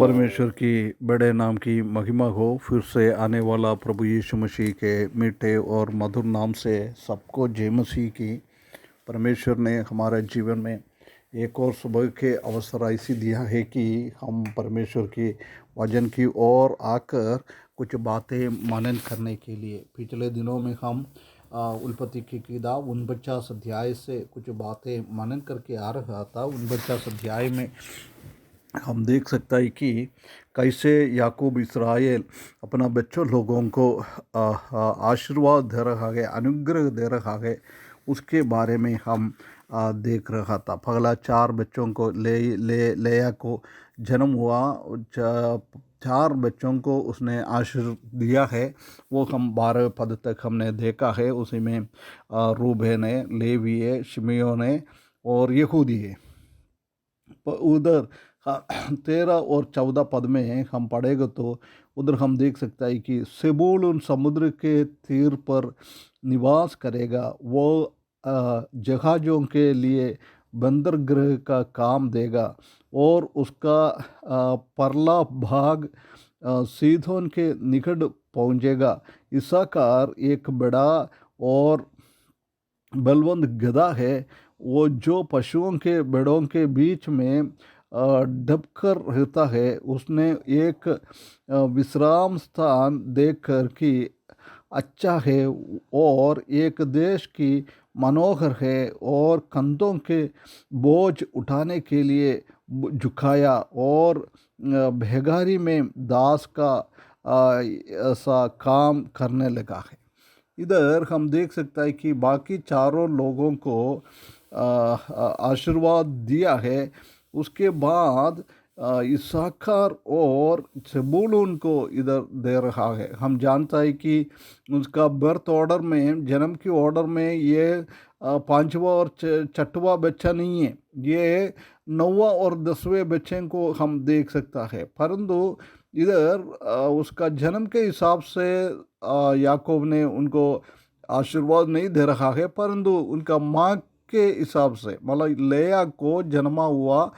परमेश्वर की बड़े नाम की महिमा हो। फिर से आने वाला प्रभु यीशु मसीह के मीठे और मधुर नाम से सबको जय मसीह की। परमेश्वर ने हमारे जीवन में एक और सुबह के अवसर ऐसी दिया है कि हम परमेश्वर की वचन की ओर आकर कुछ बातें मनन करने के लिए। पिछले दिनों में हम उत्पत्ति की किताब 49 अध्याय से कुछ बातें मनन करके आ रहा था। 49 अध्याय में हम देख सकता है कि कैसे याकूब इस्राएल अपना बच्चों लोगों को आशीर्वाद दे रहा है, अनुग्रह दे रहा है। उसके बारे में हम देख रहा था। पहला 4 बच्चों को लेया को जन्म हुआ। 4 बच्चों को उसने आशीर्वाद दिया है। वो हम 12 पद तक हमने देखा है। उसी में रूबेन है, लेवी है, शिमियोन है और यहूदी है। उधर 13 और 14 पद में हम पढ़ेगा तो उधर हम देख सकता है कि सेबूलून समुद्र के तीर पर निवास करेगा। वो जहाज़ों के लिए बंदरगाह का काम देगा और उसका परला भाग सीधोन के निकट पहुँचेगा। इसाकार एक बड़ा और बलवंत गधा है। वो जो पशुओं के बेड़ों के बीच में दबकर रहता है। उसने एक विश्राम स्थान देखकर कि अच्छा है और एक देश की मनोहर है और कंधों के बोझ उठाने के लिए झुकाया और भेगारी में दास का ऐसा काम करने लगा है। इधर हम देख सकता है कि बाकी चारों लोगों को आशीर्वाद दिया है। उसके बाद इसाकार और जबूलून को इधर दे रहा है। हम जानता है कि उसका बर्थ ऑर्डर में, जन्म की ऑर्डर में ये 5वां और 6वां बच्चा नहीं है। ये 9वां और 10वें बच्चे को हम देख सकता है। परंतु इधर उसका जन्म के हिसाब से याकूब ने उनको आशीर्वाद नहीं दे रहा है, परंतु उनका माँ के हिसाब से, मतलब लेया को जन्मा हुआ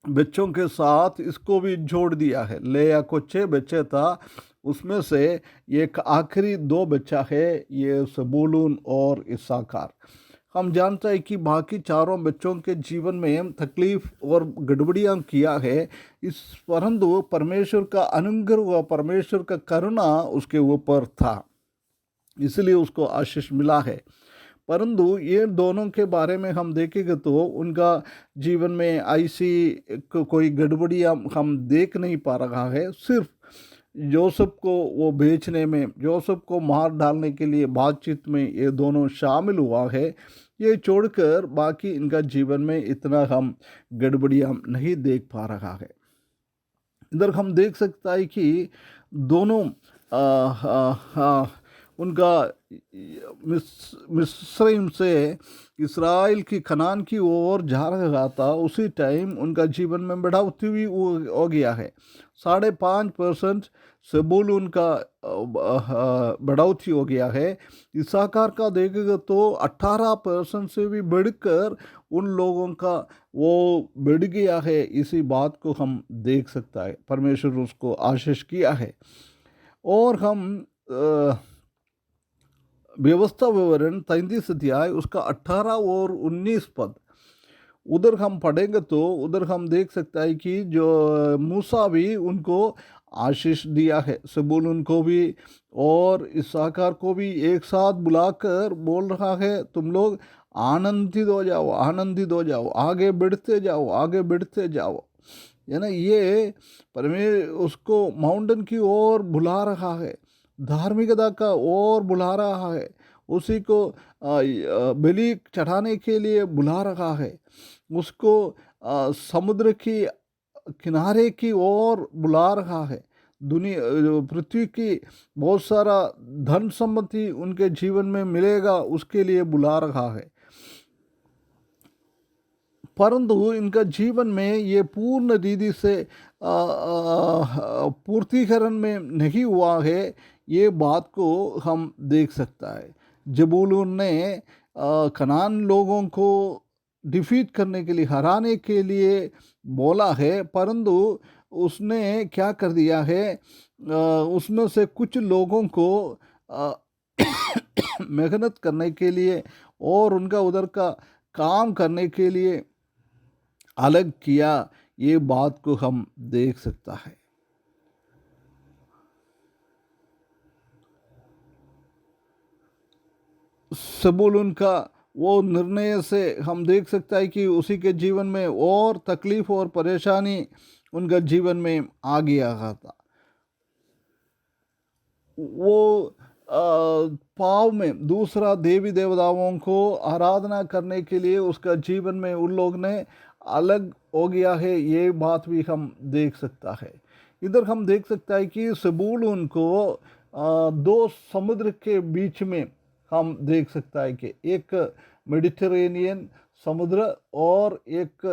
बच्चों के साथ इसको भी जोड़ दिया है। लेया को 6 बच्चे था, उसमें से एक आखिरी 2 बच्चा है, ये सबूलून और इसाकार। हम जानते हैं कि बाकी चारों बच्चों के जीवन में तकलीफ और गड़बड़ियाँ किया है। इस परंतु परमेश्वर का अनुग्रह व परमेश्वर का करुणा उसके ऊपर था, इसलिए उसको आशीष मिला है। परंतु ये दोनों के बारे में हम देखेंगे तो उनका जीवन में ऐसी कोई गड़बड़ियाँ हम देख नहीं पा रहा है। सिर्फ जोसेफ को वो बेचने में, जोसेफ को मार डालने के लिए बातचीत में ये दोनों शामिल हुआ है। ये छोड़कर बाकी इनका जीवन में इतना हम गड़बड़ियाँ नहीं देख पा रहा है। इधर हम देख सकता है कि दोनों उनका मिस्रईम से इसराइल की कनान की ओर जा रहा था। उसी टाइम उनका जीवन में बढ़ोतरी भी हो गया है। 5.5% सेबूलून का बढ़ोतरी हो गया है। इसाकार का देखेगा तो 18% से भी बढ़कर उन लोगों का वो बढ़ गया है। इसी बात को हम देख सकता है। परमेश्वर उसको आशीष किया है। और हम व्यवस्था विवरण 33 अध्याय उसका 18 और 19 पद उधर हम पढ़ेंगे तो उधर हम देख सकता है कि जो मूसा भी उनको आशीष दिया है। सबूलून को भी और इसाकार को भी एक साथ बुलाकर बोल रहा है, तुम लोग आनंदित हो जाओ, आनंदित हो जाओ, आगे बढ़ते जाओ, आगे बढ़ते जाओ। है ना, ये परमेश्वर उसको माउंटेन की ओर बुला रहा है, धार्मिकता का ओर बुला रहा है, उसी को बलि चढ़ाने के लिए बुला रहा है, उसको समुद्र की किनारे की ओर बुला रहा है। दुनिया पृथ्वी की बहुत सारा धन सम्पत्ति उनके जीवन में मिलेगा, उसके लिए बुला रहा है। परंतु इनका जीवन में ये पूर्ण रीति से पूर्तिकरण में नहीं हुआ है। ये बात को हम देख सकता है। जबूलून ने कनान लोगों को डिफीट करने के लिए, हराने के लिए बोला है, परंतु उसने क्या कर दिया है, उसमें से कुछ लोगों को अ, मेहनत करने के लिए और उनका उधर का काम करने के लिए अलग किया, ये बात को हम देख सकता है। सबूलून का वो निर्णय से हम देख सकता है कि उसी के जीवन में और तकलीफ और परेशानी उनका जीवन में आ गया था। वो पाव में दूसरा देवी देवताओं को आराधना करने के लिए उसका जीवन में उन लोग ने अलग हो गया है, ये बात भी हम देख सकता है। इधर हम देख सकता है कि सबूलून को दो समुद्र के बीच में हम देख सकता है कि एक मेडिटेरेनियन समुद्र और एक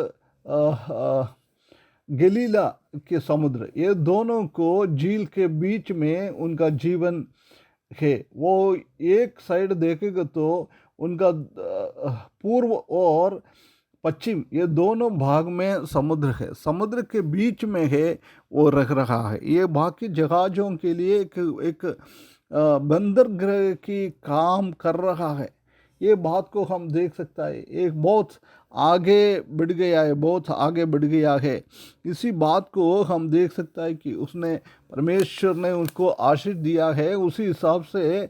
गलीला के समुद्र, ये दोनों को झील के बीच में उनका जीवन है। वो एक साइड देखेगा तो उनका पूर्व और पश्चिम ये दोनों भाग में समुद्र है, समुद्र के बीच में है वो रख रहा है। ये बाकी जहाज़ों के लिए एक बंदरगाह की काम कर रहा है, ये बात को हम देख सकता है। एक बहुत आगे बढ़ गया है, बहुत आगे बढ़ गया है। इसी बात को हम देख सकता है कि उसने परमेश्वर ने उसको आशीष दिया है, उसी हिसाब से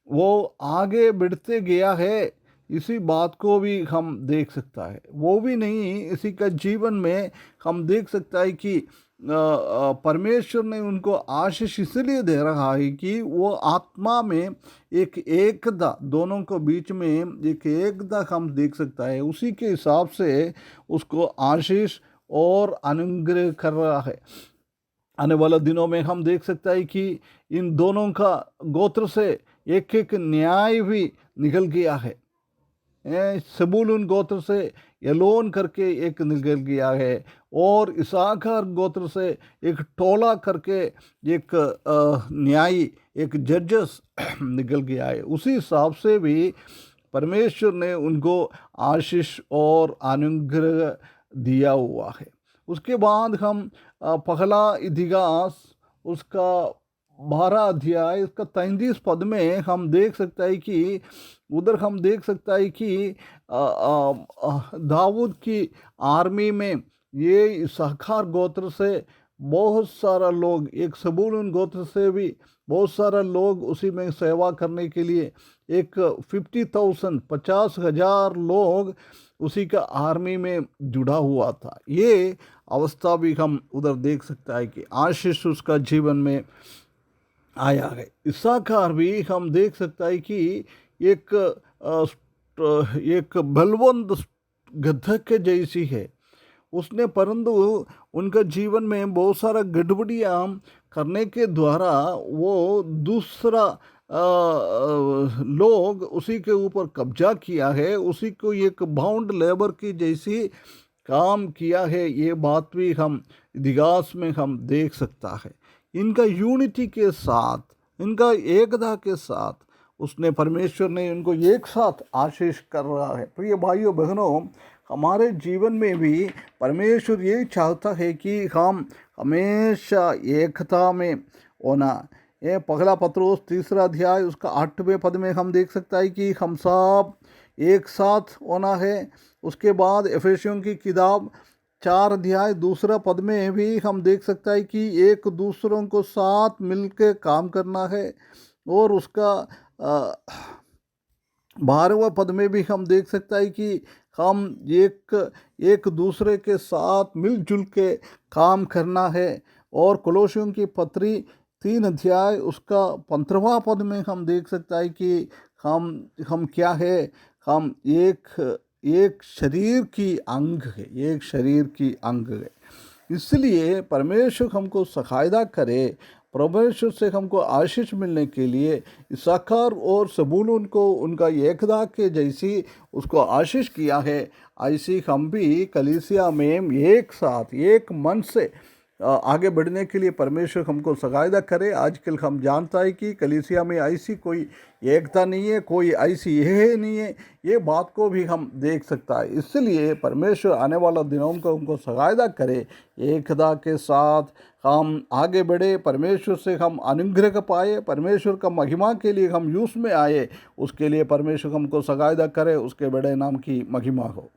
वो आगे बढ़ते गया है। इसी बात को भी हम देख सकता है। वो भी नहीं, इसी का जीवन में हम देख सकता है कि परमेश्वर ने उनको आशीष इसलिए दे रहा है कि वो आत्मा में एक एकता, दोनों को बीच में एक एकता हम देख सकता है। उसी के हिसाब से उसको आशीष और अनुग्रह कर रहा है। आने वाले दिनों में हम देख सकता है कि इन दोनों का गोत्र से एक एक न्याय भी निकल गया है। सबूलून गोत्र से यलोन करके एक निकल गया है, और इसाकार गोत्र से एक टोला करके एक न्यायी, एक जजेस निकल गया है। उसी हिसाब से भी परमेश्वर ने उनको आशीष और अनुग्रह दिया हुआ है। उसके बाद हम पहला इतिहास उसका 12 अध्याय इसका 33 पद में हम देख सकता है कि उधर हम देख सकता है कि दाऊद की आर्मी में ये इस्साकार गोत्र से बहुत सारा लोग, एक सबूलून गोत्र से भी बहुत सारा लोग उसी में सेवा करने के लिए, एक 50,000 50,000 लोग उसी का आर्मी में जुड़ा हुआ था। ये अवस्था भी हम उधर देख सकता है कि आशीष उसका जीवन में आया है। इस्साकार भी हम देख सकता है कि एक बलवंत गधा के जैसी है उसने, परंतु उनका जीवन में बहुत सारा गड़बड़ियाँ करने के द्वारा वो दूसरा लोग उसी के ऊपर कब्जा किया है, उसी को एक बाउंड लेबर की जैसी काम किया है। ये बात भी हम इतिहास में हम देख सकता है। इनका यूनिटी के साथ, इनका एकता के साथ उसने, परमेश्वर ने इनको एक साथ आशीष कर रहा है। प्रिय भाइयों बहनों, हमारे जीवन में भी परमेश्वर ये चाहता है कि हम हमेशा एकता में होना। ये पहला पत्रोस 3 अध्याय उसका 8वें पद में हम देख सकता है कि हम सब एक साथ होना है। उसके बाद एफेसियों की किताब 4 अध्याय 2 पद में भी हम देख सकता है कि एक दूसरों को साथ मिलकर काम करना है। और उसका 12वें पद में भी हम देख सकता है कि हम एक दूसरे के साथ मिलजुल के काम करना है। और कोलोसियों की पत्री 3 अध्याय उसका 15वां पद में हम देख सकता है कि हम क्या है, हम एक शरीर की अंग है, एक शरीर की अंग है। इसलिए परमेश्वर हमको सहायता करे, परमेश्वर से हमको आशीष मिलने के लिए इस्साकार और सबूलून को उनका एकता के जैसी उसको आशीष किया है, ऐसी हम भी कलीसिया में एक साथ एक मन से आगे बढ़ने के लिए परमेश्वर हमको सहायता करे। आजकल हम जानता है कि कलीसिया में ऐसी कोई एकता नहीं है, कोई ऐसी यह नहीं है, ये बात को भी हम देख सकता है। इसलिए परमेश्वर आने वाला दिनों को हमको सहायता करे, एकता के साथ हम आगे बढ़े, परमेश्वर से हम अनुग्रह पाए, परमेश्वर का महिमा के लिए हम यूस में आए, उसके लिए परमेश्वर हमको सहायता करे। उसके बड़े नाम की महिमा हो।